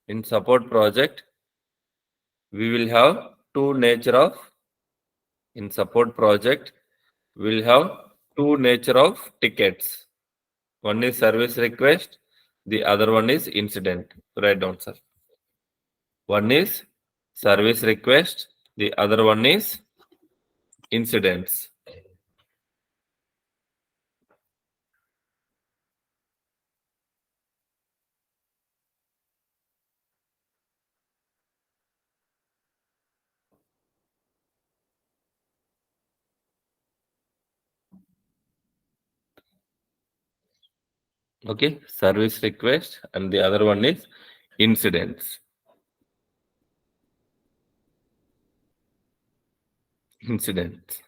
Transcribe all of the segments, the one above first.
In support project, we will have two nature of, in support project, we will have two nature of tickets. One is service request, the other one is incident. Write down, sir. One is service request, the other one is incidents. Okay, service request and the other one is incidents. Incidents.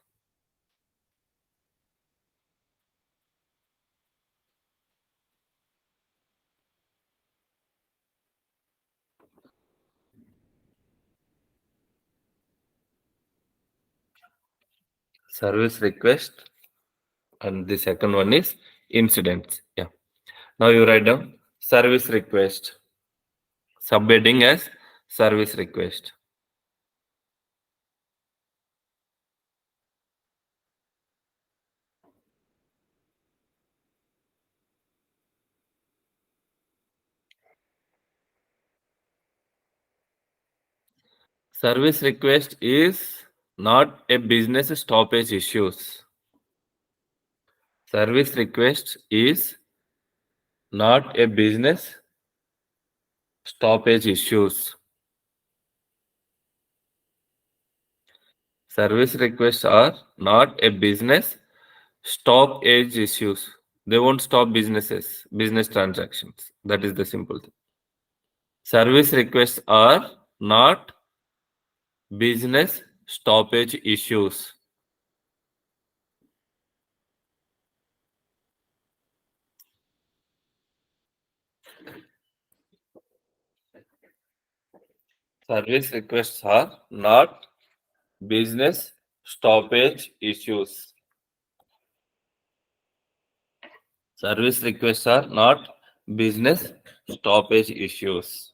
Service request and the second one is incidents. Yeah. Now you write down service request. Subheading as service request. Service request is not a business stoppage issues. Service request is not a business stoppage issues. Service requests are not a business stop age issues. They won't stop business transactions. That is the simple thing. Service requests are not business stoppage issues. Service requests are not business stoppage issues. Service requests are not business stoppage issues.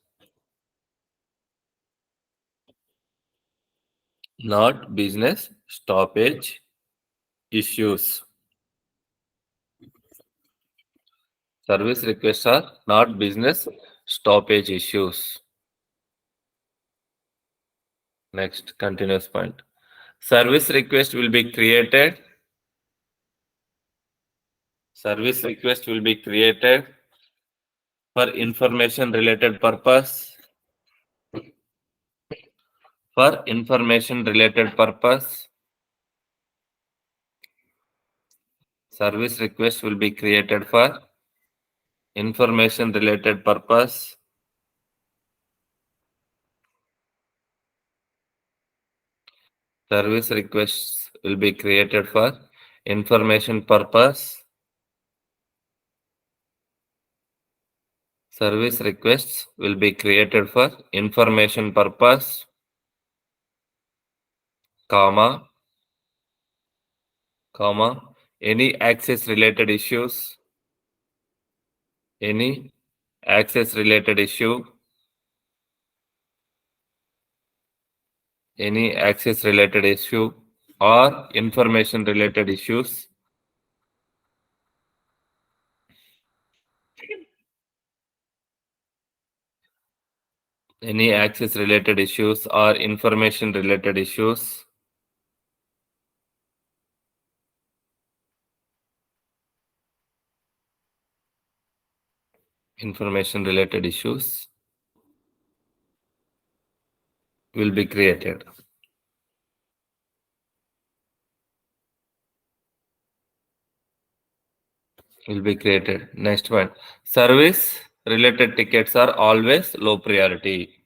Not business stoppage issues. Service requests are not business stoppage issues. Next, continuous point. Service request will be created. Service request will be created for information related purpose. For information related purpose. Service request will be created for information related purpose. Service requests will be created for information purpose. Service requests will be created for information purpose, comma, any access related issues, any access related issue, any access related issue or information related issues, any access related issues or information related issues, information related issues will be created. Will be created. Next one. Service related tickets are always low priority.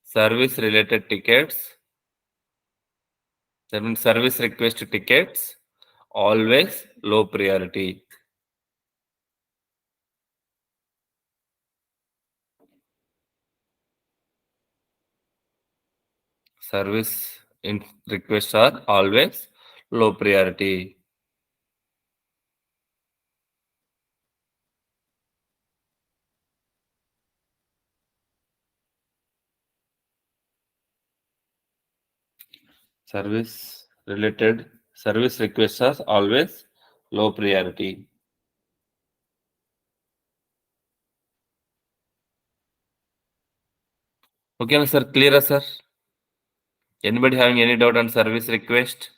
Service related tickets, that means service request tickets, always low priority. Service requests are always low priority. Service related service requests are always low priority. Okay, sir. Clear, sir. Anybody having any doubt on service request?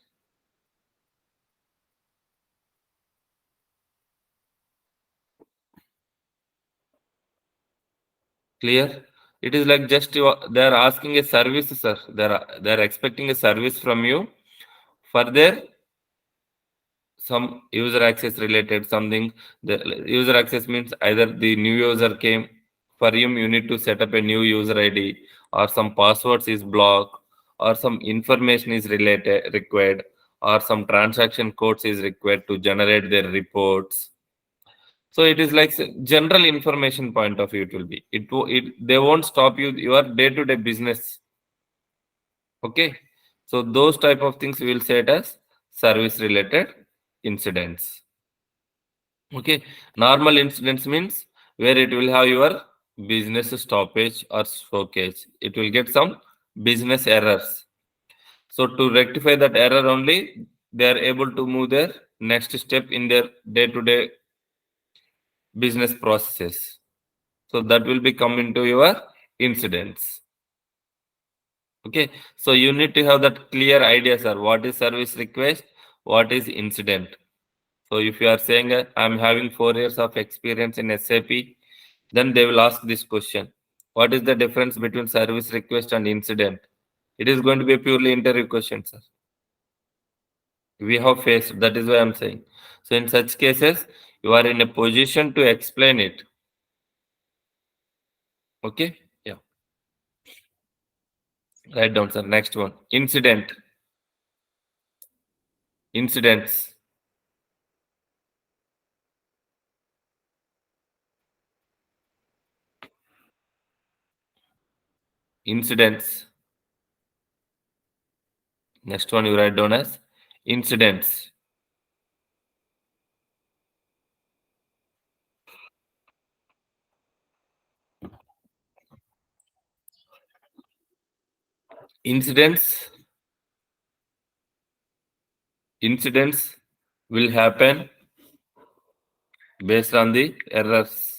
Clear? It is like just they are asking a service, sir. They are expecting a service from you for their some user access related something. The user access means either the new user came for him, you need to set up a new user ID, or some passwords is blocked, or some information is related required, or some transaction codes is required to generate their reports. So it is like general information point of view. It will be they won't stop you your day-to-day business. Okay, so those type of things we will say it as service related incidents. Okay, normal incidents means where it will have your business stoppage or showcase. It will get some business errors. So to rectify that error only, they are able to move their next step in their day-to-day business processes. So that will be come into your incidents. Okay, so you need to have that clear idea, sir. What is service request? What is incident? So if you are saying I'm having 4 years of experience in SAP, then they will ask this question. What is the difference between service request and incident? It is going to be a purely interview question, sir. We have faced, that is why I'm saying. So in such cases, you are in a position to explain it. Okay? Yeah. Write down, sir. Next one. Incident. Incidents. Incidents. Next one you write down as incidents. Incidents. Incidents will happen based on the errors.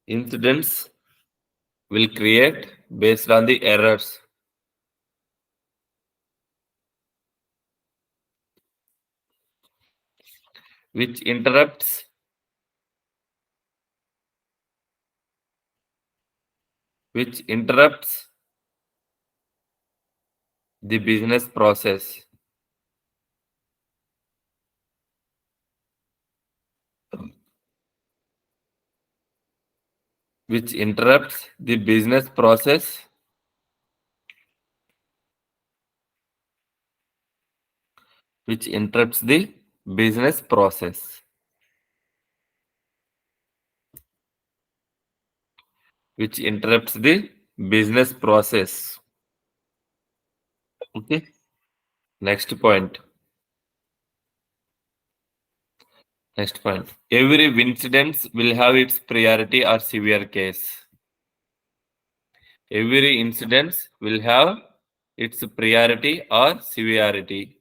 Incidents will create based on the errors. Which interrupts the business process. Which interrupts the business process. Which interrupts the business process. Which interrupts the business process. Okay. Next point. Next point. Every incident will have its priority or severe case. Every incident will have its priority or severity.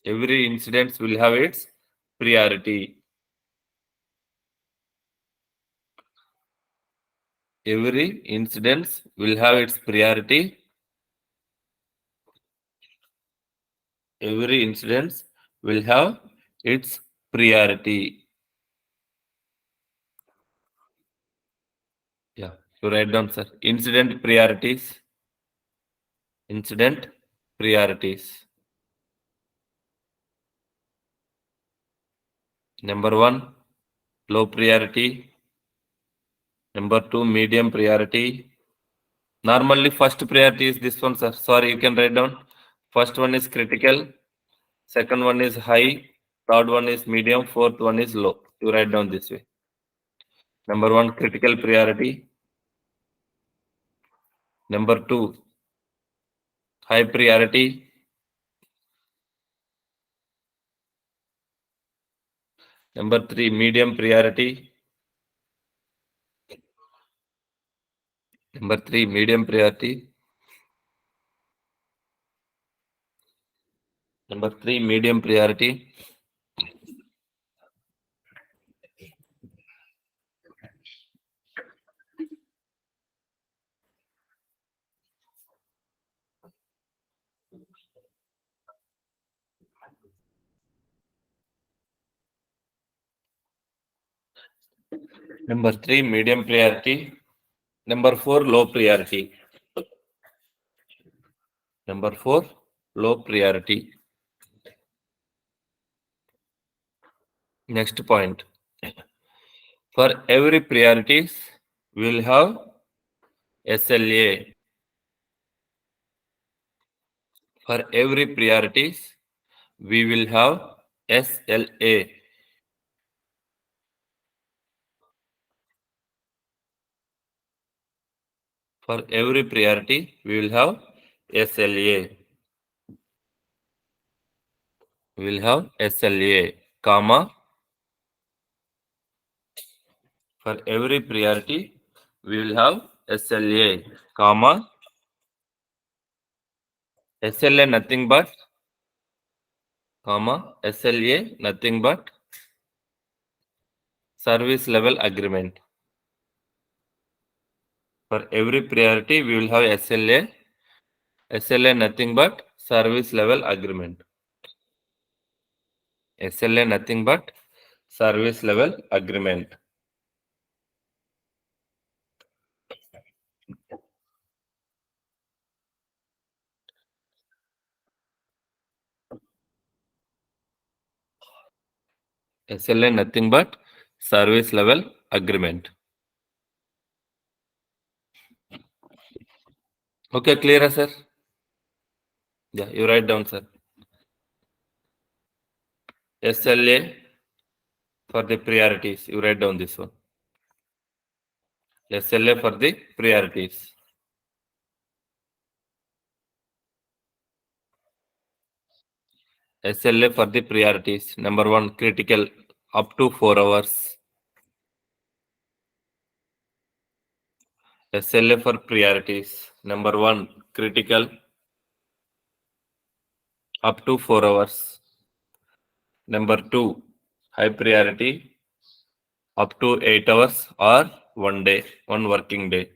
Every incident will have its priority. Every incident will have its priority. Every incident will have its priority. Yeah, you write down, sir. Incident priorities. Incident priorities. Number 1, low priority. Number 2, medium priority. Normally, first priority is this one, sir. Sorry, you can write down. First one is critical. Second one is high. Third one is medium. Fourth one is low. You write down this way. Number 1, critical priority. Number 2, high priority. Number 3, medium priority. Number 3, medium priority. Number 3, medium priority. Number 3, medium priority. Number 4, low priority. Number 4, low priority. Next point. For every priorities, we will have SLA. For every priorities, we will have SLA. For every priority, we will have SLA. We will have SLA, comma. For every priority, we will have SLA, comma. SLA nothing but, comma, SLA nothing but service level agreement. For every priority, we will have SLA. SLA nothing but service level agreement. SLA nothing but service level agreement. SLA nothing but service level agreement. Okay, clear, sir? Yeah, you write down, sir. SLA for the priorities. You write down this one. SLA for the priorities. SLA for the priorities. Number 1, critical up to 4 hours. SLA for priorities. Number 1, critical up to 4 hours. Number 2, high priority up to 8 hours or 1 day, 1 working day.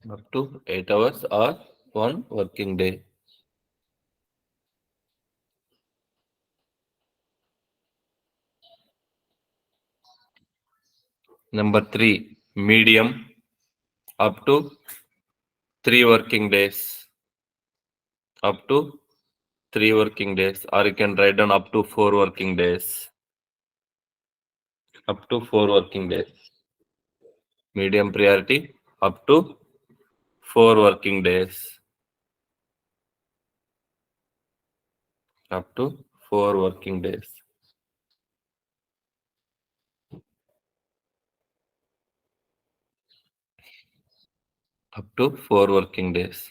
Up to 8 hours or 1 working day. Number 3, medium up to 3 working days. Up to 3 working days, or you can write down up to 4 working days. Up to 4 working days. Medium priority up to 4 working days. Up to 4 working days. Up to 4 working days.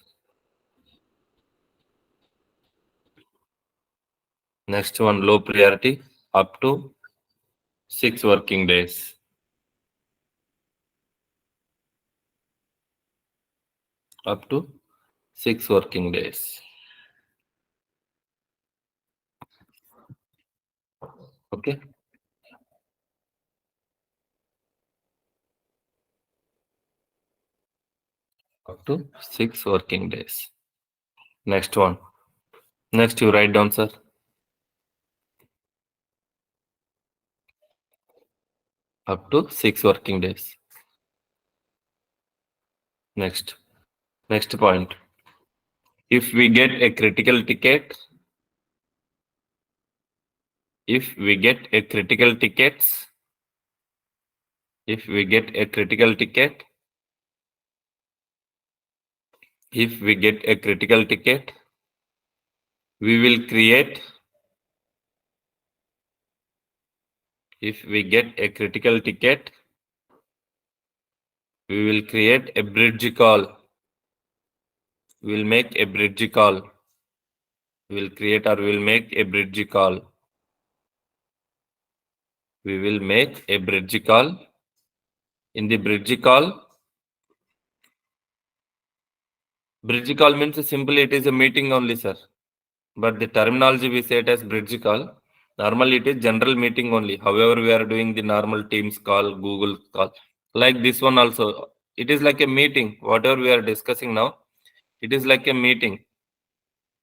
Next one, low priority up to 6 working days. Up to 6 working days. Okay. Up to 6 working days. Next one. Next you write down, sir. Up to 6 working days. Next point. If we get a critical ticket, if we get a critical ticket, if we get a critical ticket, if we get a critical ticket, we will create, if we get a critical ticket, we will create a bridge call. We will make a bridge call. We will create or we will make a bridge call. We will make a bridge call. In the bridge call means simply it is a meeting only, sir. But the terminology we say it as bridge call. Normally it is general meeting only. However, we are doing the normal Teams call, Google call. Like this one also. It is like a meeting. Whatever we are discussing now, it is like a meeting.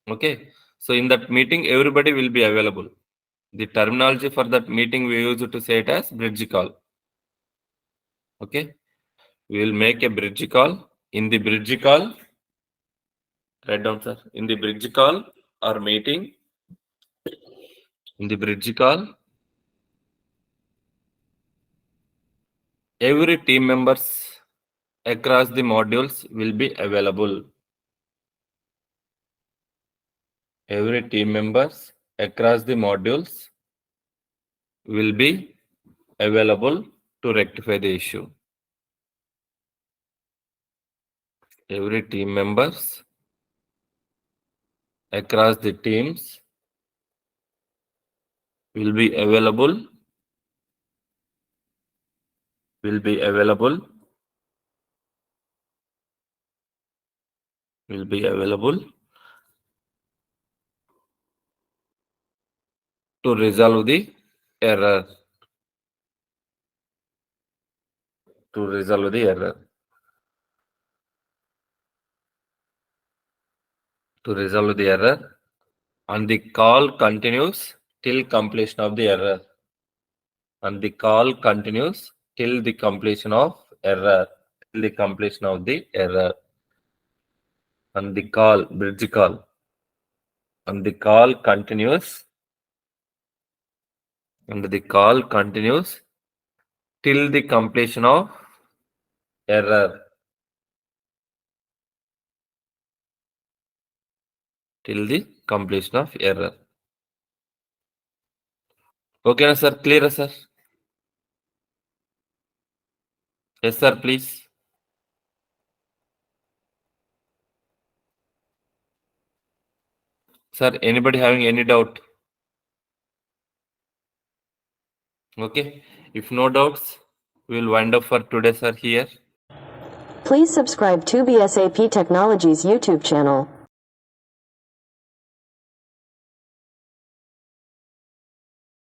Okay. So in that meeting, everybody will be available. The terminology for that meeting we use to say it as bridge call. Okay. We will make a bridge call. In the bridge call, write down, sir. In the bridge call or meeting, in the bridge call, every team members across the modules will be available. Every team members across the modules will be available to rectify the issue. Every team members across the teams will be available to resolve the error. To resolve the error. To resolve the error, and the call continues till completion of the error. And the call continues till the completion of error. Till the completion of the error. And the call, bridge call. And the call continues. And the call continues till the completion of error. Till the completion of error. Okay, sir. Clear, sir? Yes, sir, please. Sir, anybody having any doubt? Okay. If no doubts, we will wind up for today, sir, here. Please subscribe to SAP Technologies YouTube channel.